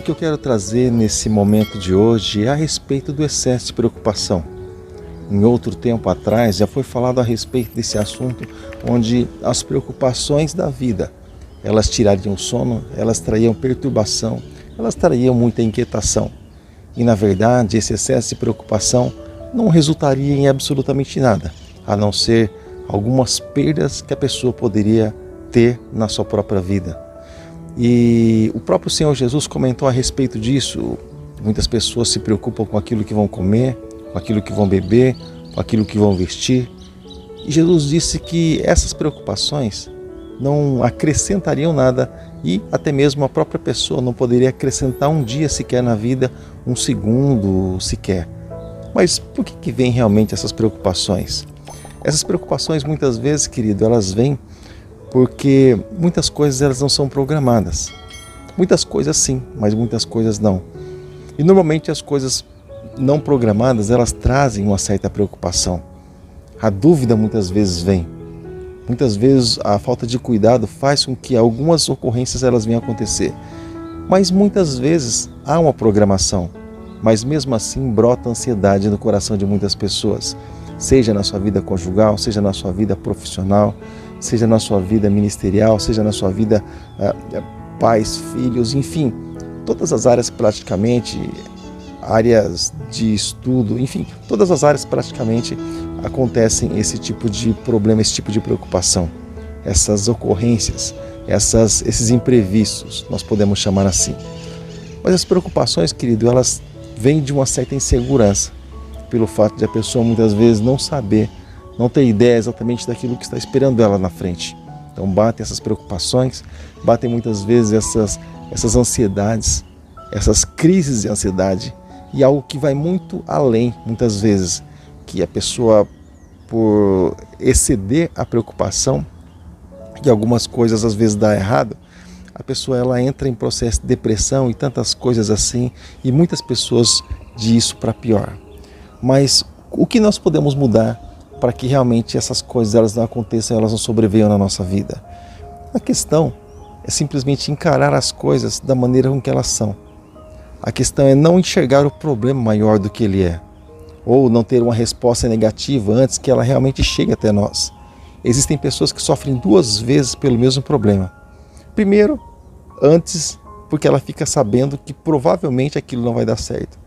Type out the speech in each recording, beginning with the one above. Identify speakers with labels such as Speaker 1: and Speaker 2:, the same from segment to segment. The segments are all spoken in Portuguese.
Speaker 1: que eu quero trazer nesse momento de hoje é a respeito do excesso de preocupação. Em outro tempo atrás já foi falado a respeito desse assunto, onde as preocupações da vida, elas tirariam o sono, elas trariam perturbação, elas trariam muita inquietação. E na verdade esse excesso de preocupação não resultaria em absolutamente nada, a não ser algumas perdas que a pessoa poderia ter na sua própria vida. E o próprio Senhor Jesus comentou a respeito disso. Muitas pessoas se preocupam com aquilo que vão comer, com aquilo que vão beber, com aquilo que vão vestir. E Jesus disse que essas preocupações não acrescentariam nada e até mesmo a própria pessoa não poderia acrescentar um dia sequer na vida, um segundo sequer. Mas por que vêm realmente essas preocupações? Essas preocupações muitas vezes, querido, elas vêm porque muitas coisas elas não são programadas. Muitas coisas sim, mas muitas coisas não. E normalmente as coisas não programadas, elas trazem uma certa preocupação. A dúvida muitas vezes vem. Muitas vezes a falta de cuidado faz com que algumas ocorrências elas venham a acontecer. Mas muitas vezes há uma programação. Mas mesmo assim brota ansiedade no coração de muitas pessoas. Seja na sua vida conjugal, seja na sua vida profissional, seja na sua vida ministerial, seja na sua vida pais, filhos, enfim, todas as áreas praticamente, áreas de estudo, enfim, todas as áreas praticamente acontecem esse tipo de problema, esse tipo de preocupação, essas ocorrências, esses imprevistos, nós podemos chamar assim. Mas as preocupações, querido, elas vêm de uma certa insegurança, pelo fato de a pessoa muitas vezes não saber, não ter ideia exatamente daquilo que está esperando ela na frente. Então batem essas preocupações, batem muitas vezes essas ansiedades, essas crises de ansiedade e algo que vai muito além, muitas vezes, que a pessoa, por exceder a preocupação, e algumas coisas às vezes dá errado, a pessoa ela entra em processo de depressão e tantas coisas assim, e muitas pessoas disso para pior. Mas o que nós podemos mudar para que realmente essas coisas elas não aconteçam, elas não sobrevenham na nossa vida? A questão é simplesmente encarar as coisas da maneira com que elas são. A questão é não enxergar o problema maior do que ele é, ou não ter uma resposta negativa antes que ela realmente chegue até nós. Existem pessoas que sofrem duas vezes pelo mesmo problema. Primeiro, antes, porque ela fica sabendo que provavelmente aquilo não vai dar certo.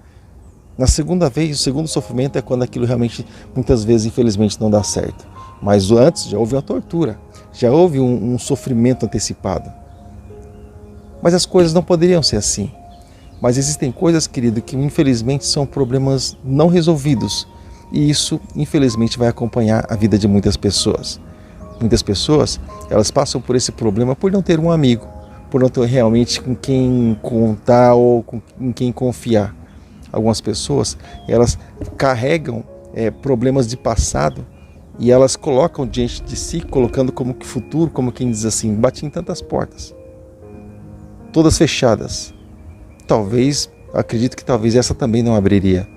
Speaker 1: Na segunda vez, o segundo sofrimento é quando aquilo realmente, muitas vezes, infelizmente, não dá certo. Mas antes já houve uma tortura, já houve um sofrimento antecipado. Mas as coisas não poderiam ser assim. Mas existem coisas, querido, que infelizmente são problemas não resolvidos. E isso, infelizmente, vai acompanhar a vida de muitas pessoas. Muitas pessoas, elas passam por esse problema por não ter um amigo, por não ter realmente com quem contar ou em quem confiar. Algumas pessoas, elas carregam problemas de passado e elas colocam diante de si, colocando como que futuro, como quem diz assim, bati em tantas portas, todas fechadas. Acredito que talvez essa também não abriria.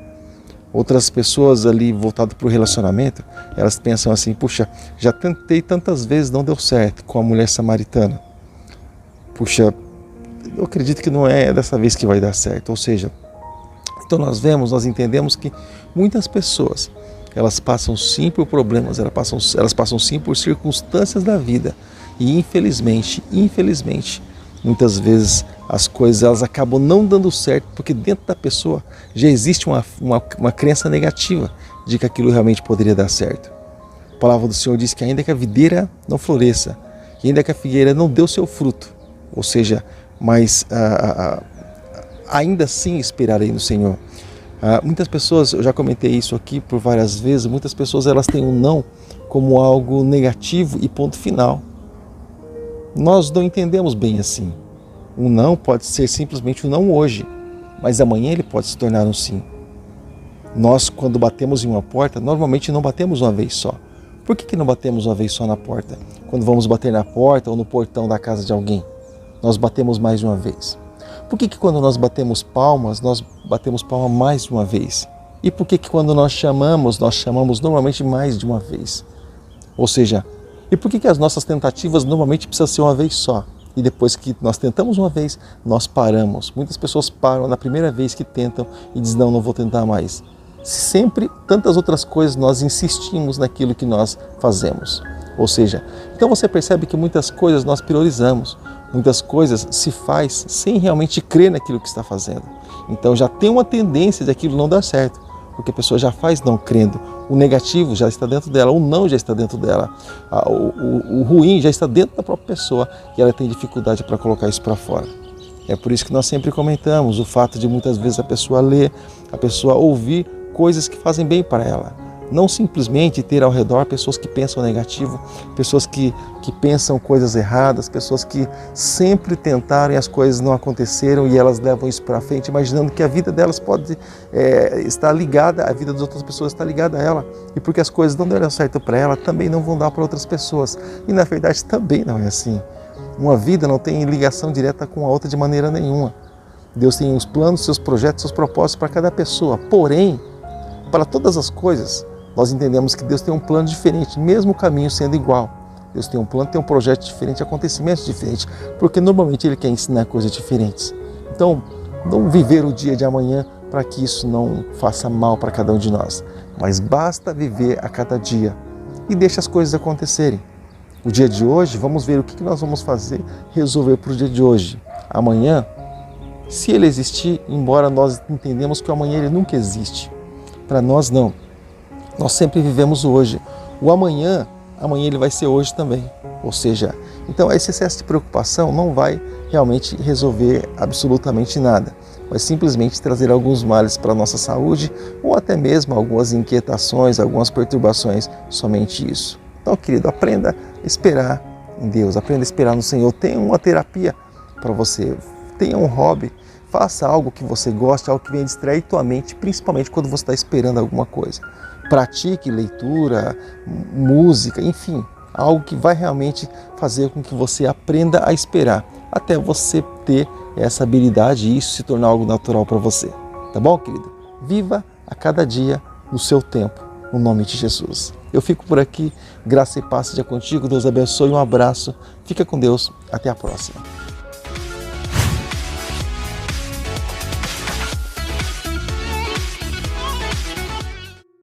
Speaker 1: Outras pessoas ali voltadas para o relacionamento, elas pensam assim, puxa, já tentei tantas vezes, não deu certo com a mulher samaritana. Puxa, eu acredito que não é dessa vez que vai dar certo. Ou seja, então nós entendemos que muitas pessoas, elas passam sim por problemas, elas passam sim por circunstâncias da vida. E infelizmente, muitas vezes as coisas elas acabam não dando certo, porque dentro da pessoa já existe uma crença negativa de que aquilo realmente poderia dar certo. A palavra do Senhor diz que ainda que a videira não floresça, e ainda que a figueira não dê o seu fruto, ou seja, mas ainda assim esperarei no Senhor. Muitas pessoas, eu já comentei isso aqui por várias vezes, muitas pessoas elas têm um não como algo negativo e ponto final. Nós não entendemos bem assim. Um não pode ser simplesmente um não hoje, mas amanhã ele pode se tornar um sim. Nós, quando batemos em uma porta, normalmente não batemos uma vez só. Por que não batemos uma vez só na porta? Quando vamos bater na porta ou no portão da casa de alguém, nós batemos mais de uma vez. Por que quando nós batemos palmas, nós batemos palma mais de uma vez? E por que quando nós chamamos normalmente mais de uma vez? Ou seja, e por que as nossas tentativas normalmente precisam ser uma vez só? E depois que nós tentamos uma vez, nós paramos. Muitas pessoas param na primeira vez que tentam e dizem, não vou tentar mais. Sempre, tantas outras coisas, nós insistimos naquilo que nós fazemos. Ou seja, então você percebe que muitas coisas nós priorizamos. Muitas coisas se faz sem realmente crer naquilo que está fazendo. Então já tem uma tendência de aquilo não dar certo, porque a pessoa já faz não crendo. O negativo já está dentro dela, o não já está dentro dela. O ruim já está dentro da própria pessoa e ela tem dificuldade para colocar isso para fora. É por isso que nós sempre comentamos o fato de muitas vezes a pessoa ler, a pessoa ouvir coisas que fazem bem para ela. Não simplesmente ter ao redor pessoas que pensam negativo, pessoas que pensam coisas erradas, pessoas que sempre tentaram e as coisas não aconteceram e elas levam isso para frente, imaginando que a vida delas pode estar ligada, a vida das outras pessoas está ligada a ela. E porque as coisas não deram certo para ela, também não vão dar para outras pessoas. E na verdade também não é assim. Uma vida não tem ligação direta com a outra de maneira nenhuma. Deus tem os planos, seus projetos, seus propósitos para cada pessoa. Porém, para todas as coisas, nós entendemos que Deus tem um plano diferente, mesmo o caminho sendo igual. Deus tem um plano, tem um projeto diferente, acontecimentos diferentes, porque normalmente Ele quer ensinar coisas diferentes. Então, não viver o dia de amanhã para que isso não faça mal para cada um de nós, mas basta viver a cada dia e deixa as coisas acontecerem. O dia de hoje, vamos ver o que nós vamos fazer, resolver para o dia de hoje. Amanhã, se ele existir, embora nós entendemos que o amanhã ele nunca existe, para nós não. Nós sempre vivemos o hoje. O amanhã ele vai ser hoje também. Ou seja, então esse excesso de preocupação não vai realmente resolver absolutamente nada. Vai simplesmente trazer alguns males para a nossa saúde ou até mesmo algumas inquietações, algumas perturbações, somente isso. Então, querido, aprenda a esperar em Deus, aprenda a esperar no Senhor. Tenha uma terapia para você, tenha um hobby, faça algo que você goste, algo que venha distrair tua mente, principalmente quando você está esperando alguma coisa. Pratique leitura, música, enfim, algo que vai realmente fazer com que você aprenda a esperar, até você ter essa habilidade e isso se tornar algo natural para você. Tá bom, querido? Viva a cada dia no seu tempo, no nome de Jesus. Eu fico por aqui, graça e paz seja contigo, Deus abençoe, um abraço, fica com Deus, até a próxima.